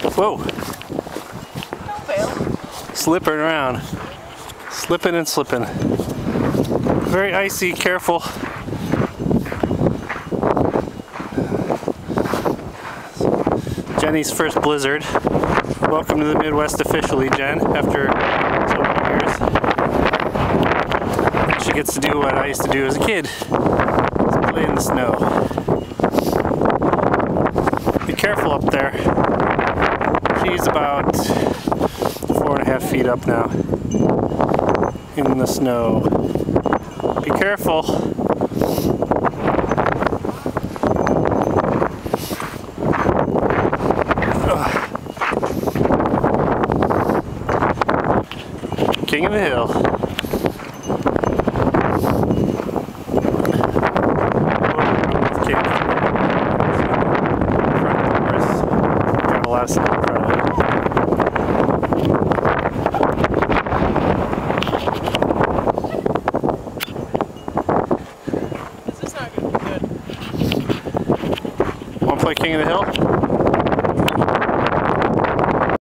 Whoa! Don't fail. Slipping around. Slipping and slipping. Very icy, careful. Jenny's first blizzard. Welcome to the Midwest officially, Jen, after so many years. She gets to do what I used to do as a kid. Play in the snow. Be careful up there. She's about 4.5 feet up now in the snow. Be careful. King of the hill. Got a lot of snow in front of it. This is not going to be good. Want to play King of the Hill?